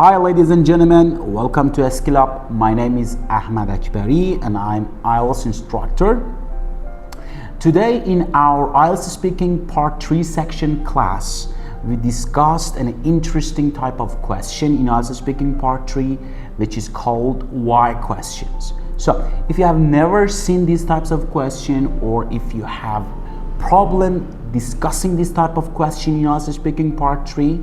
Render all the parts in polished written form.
Hi ladies and gentlemen, welcome to Skill Up. My name is Ahmad Akbari and I'm IELTS instructor. Today in our IELTS Speaking Part 3 section class, we discussed an interesting type of question in IELTS Speaking Part 3, which is called why questions. So if you have never seen these types of question, or if you have problem discussing this type of question in IELTS Speaking Part 3,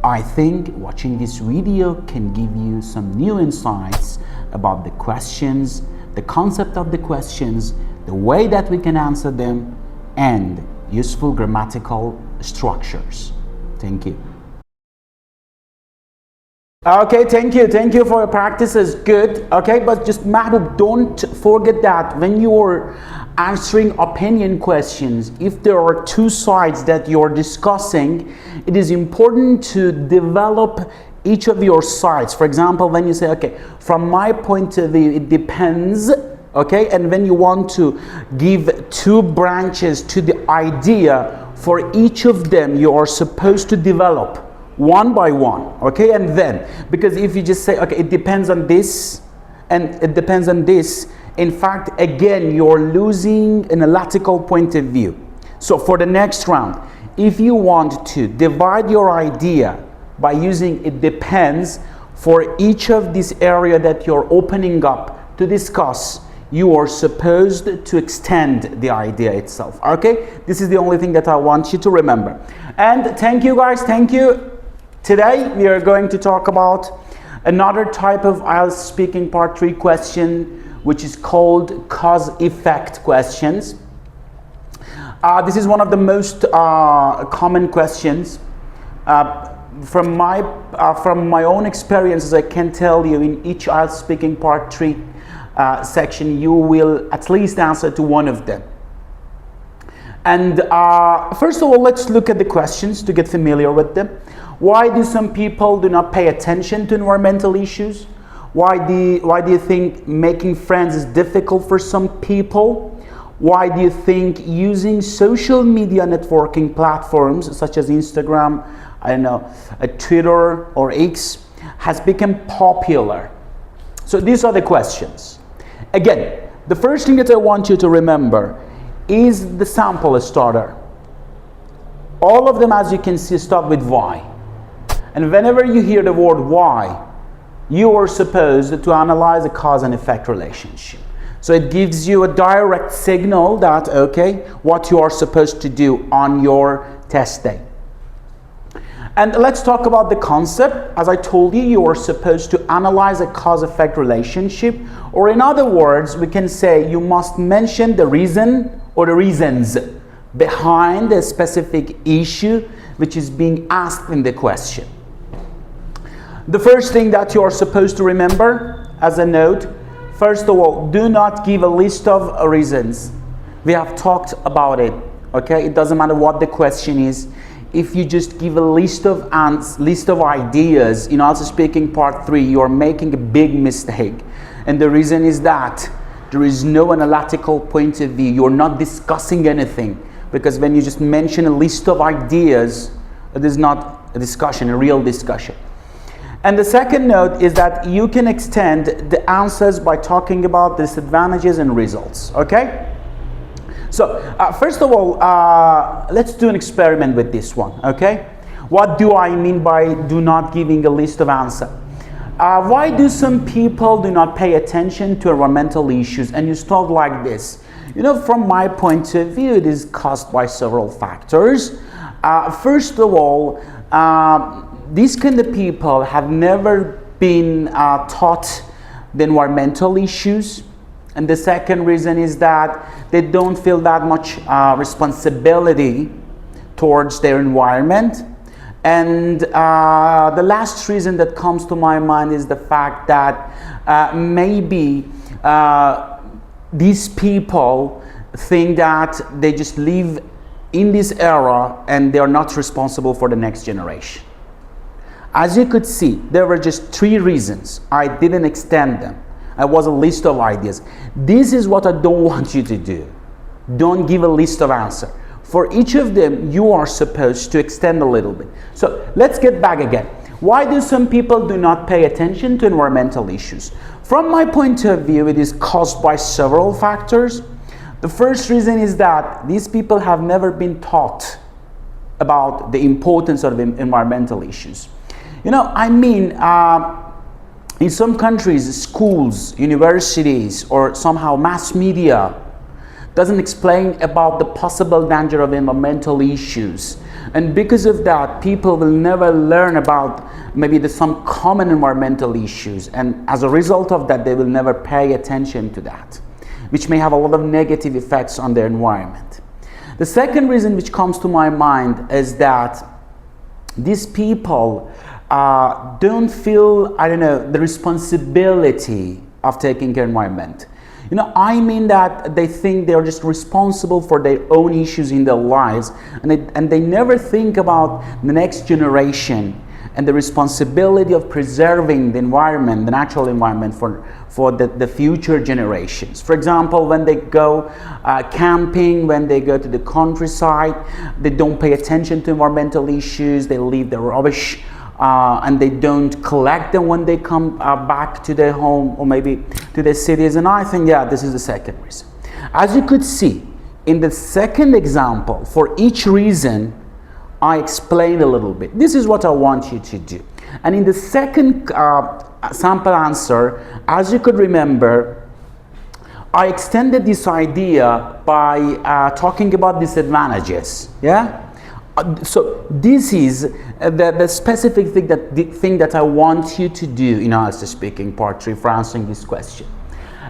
I think watching this video can give you some new insights about the questions, the concept of the questions, the way that we can answer them, and useful grammatical structures. Thank you. Okay, thank you for your practices. Good. Okay, but just Mahbub, don't forget that when you're answering opinion questions, if there are two sides that you're discussing, it is important to develop each of your sides. For example, when you say, okay, from my point of view, it depends. Okay, and when you want to give two branches to the idea, for each of them you are supposed to develop one by one. Okay, and then, because if you just say, okay, it depends on this and it depends on this, in fact, again, you're losing an analytical point of view. So for the next round, if you want to divide your idea by using it depends for each of this area that you're opening up to discuss, you are supposed to extend the idea itself. Okay, this is the only thing that I want you to remember. And thank you guys, thank you. Today we are going to talk about another type of IELTS Speaking Part 3 question, which is called cause-effect questions. This is one of the most common questions. From my own experiences, I can tell you in each IELTS Speaking Part 3 section, you will at least answer to one of them. And first of all, let's look at the questions to get familiar with them. Why do some people do not pay attention to environmental issues? Why do you think making friends is difficult for some people? Why do you think using social media networking platforms such as Instagram, Twitter or X has become popular? So these are the questions. Again, the first thing that I want you to remember is the sample starter. All of them, as you can see, start with why. And whenever you hear the word why, you are supposed to analyze a cause and effect relationship. So it gives you a direct signal that, okay, what you are supposed to do on your test day. And let's talk about the concept. As I told you, you are supposed to analyze a cause-effect relationship, or in other words, we can say you must mention the reason or the reasons behind the specific issue which is being asked in the question. The first thing that you are supposed to remember as a note, first of all, do not give a list of reasons. We have talked about it, okay? It doesn't matter what the question is. If you just give a list of ideas in IELTS Speaking Part 3, you are making a big mistake. And the reason is that there is no analytical point of view. You're not discussing anything. Because when you just mention a list of ideas, it is not a discussion, a real discussion. And the second note is that you can extend the answers by talking about disadvantages and results, okay? So, first of all, let's do an experiment with this one, okay? What do I mean by do not giving a list of answers? Why do some people do not pay attention to environmental issues? And you start like this. You know, from my point of view, it is caused by several factors. First of all, these kind of people have never been taught the environmental issues. And the second reason is that they don't feel that much responsibility towards their environment. And the last reason that comes to my mind is the fact that maybe these people think that they just live in this era and they are not responsible for the next generation. As you could see, there were just 3 reasons. I didn't extend them. It was a list of ideas. This is what I don't want you to do. Don't give a list of answers. For each of them, you are supposed to extend a little bit. So let's get back again. Why do some people do not pay attention to environmental issues? From my point of view, it is caused by several factors. The first reason is that these people have never been taught about the importance of environmental issues. You know, I mean, in some countries, schools, universities, or somehow mass media doesn't explain about the possible danger of environmental issues. And because of that, people will never learn about maybe some common environmental issues. And as a result of that, they will never pay attention to that, which may have a lot of negative effects on their environment. The second reason which comes to my mind is that these people don't feel, I don't know, the responsibility of taking care of environment. You know, I mean that they think they're just responsible for their own issues in their lives, and they never think about the next generation and the responsibility of preserving the environment, the natural environment for the future generations. For example, when they go camping, when they go to the countryside, they don't pay attention to environmental issues, they leave the rubbish and they don't collect them when they come back to their home or maybe to their cities. And I think, yeah, this is the second reason. As you could see, in the second example, for each reason, I explained a little bit. This is what I want you to do. And in the second sample answer, as you could remember, I extended this idea by talking about disadvantages. Yeah? So this is the specific thing that I want you to do in IELTS Speaking Part 3 for answering this question.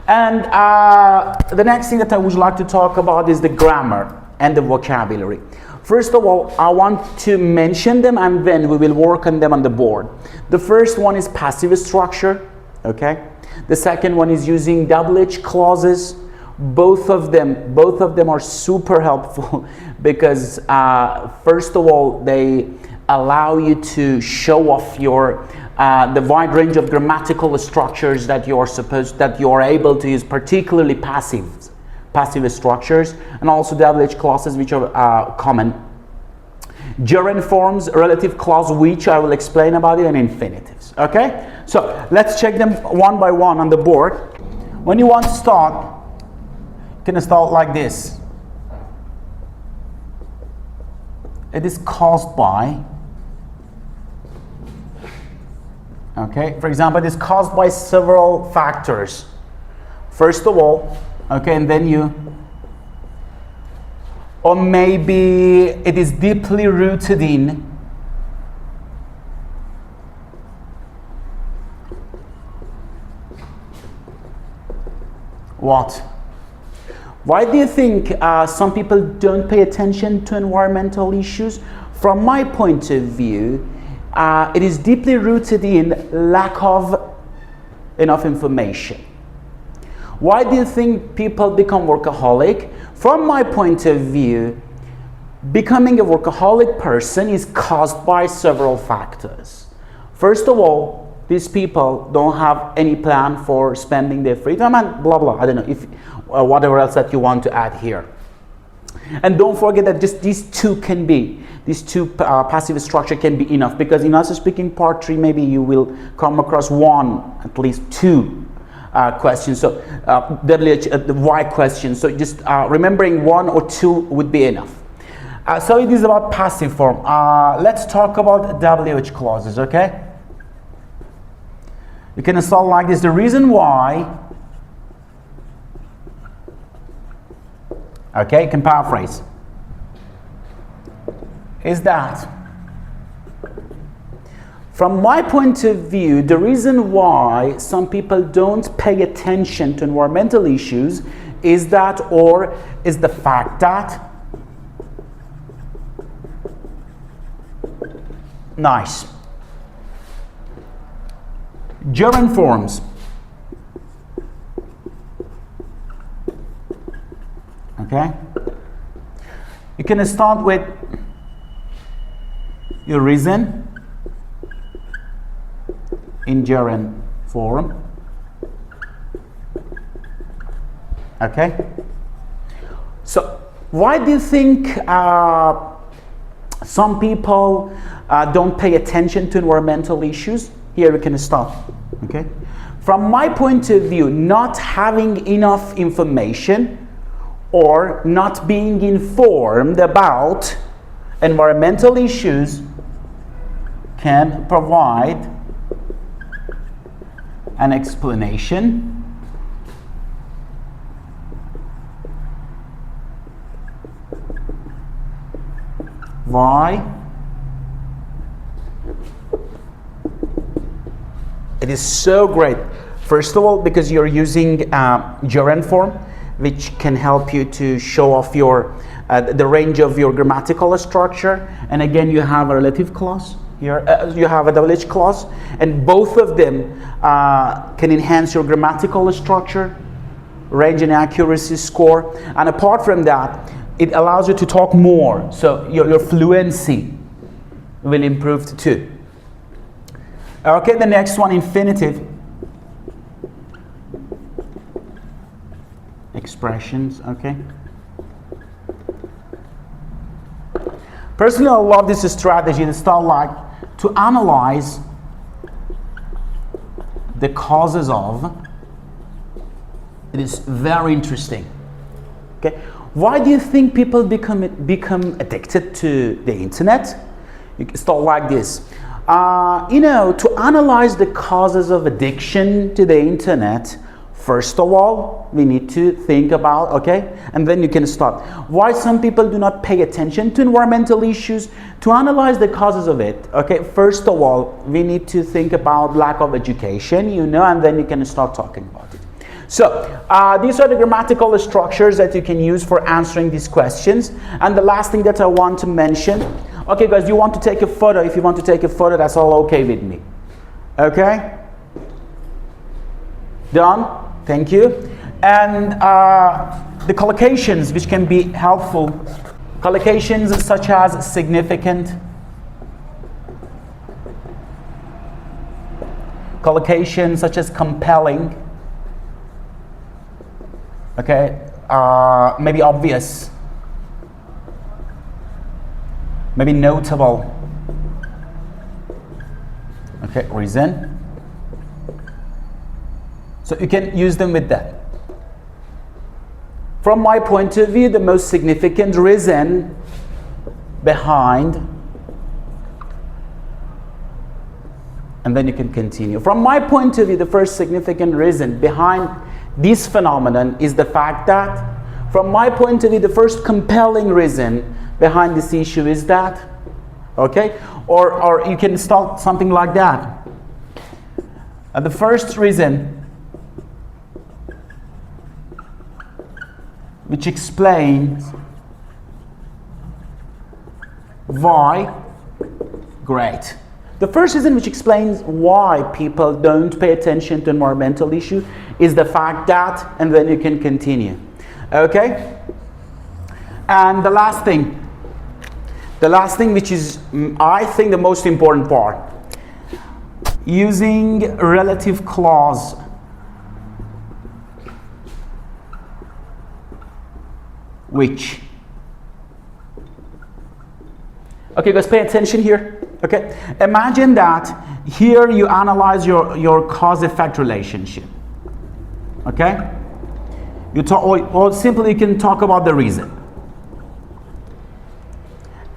And the next thing that I would like to talk about is the grammar and the vocabulary. First of all, I want to mention them and then we will work on them on the board. The first one is passive structure, okay? The second one is using WH clauses. Both of them are super helpful because first of all, they allow you to show off your the wide range of grammatical structures that you are able to use, particularly passive structures, and also WH clauses, which are common. Gerund forms, relative clause, which I will explain about it, and infinitives. Okay, so let's check them one by one on the board. When you want to start, you can start like this. It is caused by. Okay, for example, it is caused by several factors. First of all, okay, and then you, or maybe it is deeply rooted in what? Why do you think some people don't pay attention to environmental issues? From my point of view, it is deeply rooted in lack of enough information. Why do you think people become workaholic? From my point of view, becoming a workaholic person is caused by several factors. First of all, these people don't have any plan for spending their free time and blah blah. I don't know if whatever else that you want to add here. And don't forget that just these two passive structure can be enough, because in IELTS Speaking Part 3 maybe you will come across at least two questions. So the why question. So just remembering one or two would be enough. So it is about passive form. Let's talk about WH clauses, okay? You can start like this. The reason why, okay, you can paraphrase, is that from my point of view, the reason why some people don't pay attention to environmental issues is that, or is the fact that, nice, gerund forms, okay? You can start with your reason in gerund form, okay? So why do you think Some people don't pay attention to environmental issues. Here we can stop. Okay. From my point of view, not having enough information or not being informed about environmental issues can provide an explanation why it is so great. First of all, because you're using gerund form, which can help you to show off your the range of your grammatical structure. And again, you have a relative clause here. You have a double H clause, and both of them can enhance your grammatical structure, range and accuracy score. And apart from that, it allows you to talk more, so your fluency will improve too. Okay, the next one, infinitive expressions. Okay. Personally, I love this strategy to start like to analyze the causes of. It is very interesting. Okay, why do you think people become addicted to the internet? You can start like this. To analyze the causes of addiction to the internet, first of all, we need to think about, okay, and then you can start. Why some people do not pay attention to environmental issues? To analyze the causes of it, okay, first of all, we need to think about lack of education, and then you can start talking about it. So, these are the grammatical structures that you can use for answering these questions. And the last thing that I want to mention, okay guys, you want to take a photo? If you want to take a photo, that's all okay with me. Okay? Done? Thank you. And the collocations which can be helpful, collocations such as significant, collocations such as compelling, okay, maybe obvious, maybe notable, okay, reason. So you can use them with that. From my point of view, the most significant reason behind, and then you can continue. From my point of view, the first significant reason behind this phenomenon is the fact that, from my point of view, the first compelling reason behind this issue is that, okay? Or you can start something like that. The first reason which explains why, great. The first reason which explains why people don't pay attention to environmental issue is the fact that, and then you can continue. Okay? And the last thing which is, I think, the most important part, using relative clause. Which. Okay, guys, pay attention here. Okay, imagine that here you analyze your cause-effect relationship. Okay, you talk, or simply you can talk about the reason,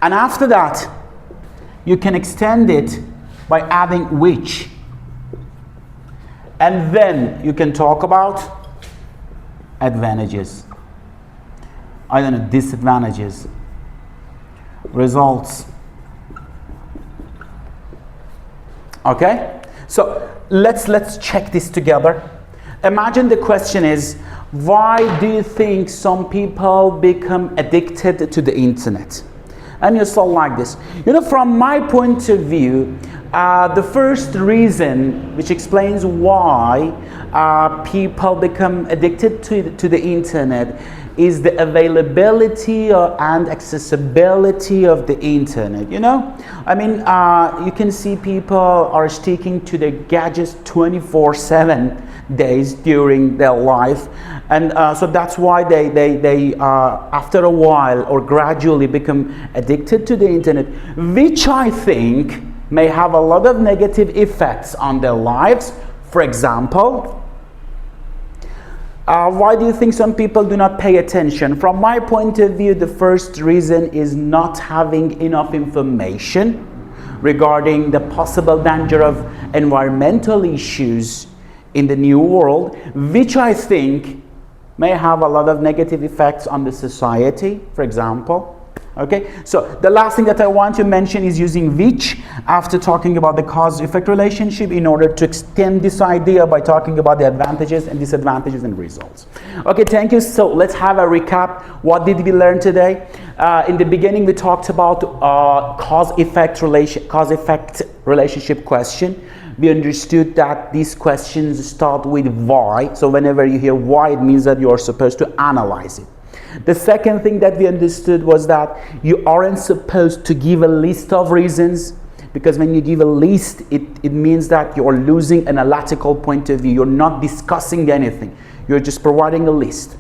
and after that, you can extend it by adding which, and then you can talk about advantages. I don't know, disadvantages, results. Okay? So let's check this together. Imagine the question is, why do you think some people become addicted to the internet? And you start like this. From my point of view, the first reason which explains why people become addicted to the internet is the availability and accessibility of the internet. You can see people are sticking to their gadgets 24/7. days during their life, and so that's why they after a while or gradually become addicted to the internet, which I think may have a lot of negative effects on their lives. For example, why do you think some people do not pay attention? From my point of view, the first reason is not having enough information regarding the possible danger of environmental issues in the new world, which I think may have a lot of negative effects on the society, for example. Okay, so the last thing that I want to mention is using which after talking about the cause-effect relationship in order to extend this idea by talking about the advantages and disadvantages and results. Okay, thank you. So let's have a recap. What did we learn today? In the beginning, we talked about cause-effect relationship question. We understood that these questions start with why. So whenever you hear why, it means that you are supposed to analyze it. The second thing that we understood was that you aren't supposed to give a list of reasons, because when you give a list, it means that you're losing an analytical point of view. You're not discussing anything. You're just providing a list.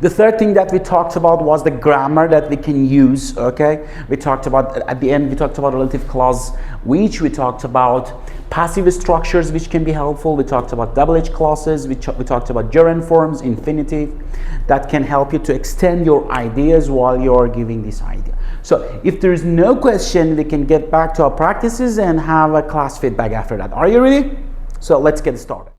The third thing that we talked about was the grammar that we can use, okay? We talked about, at the end, we talked about relative clause which, we talked about passive structures which can be helpful, we talked about double H clauses, we talked about gerund forms, infinitive, that can help you to extend your ideas while you're giving this idea. So if there is no question, we can get back to our practices and have a class feedback after that. Are you ready? So let's get started.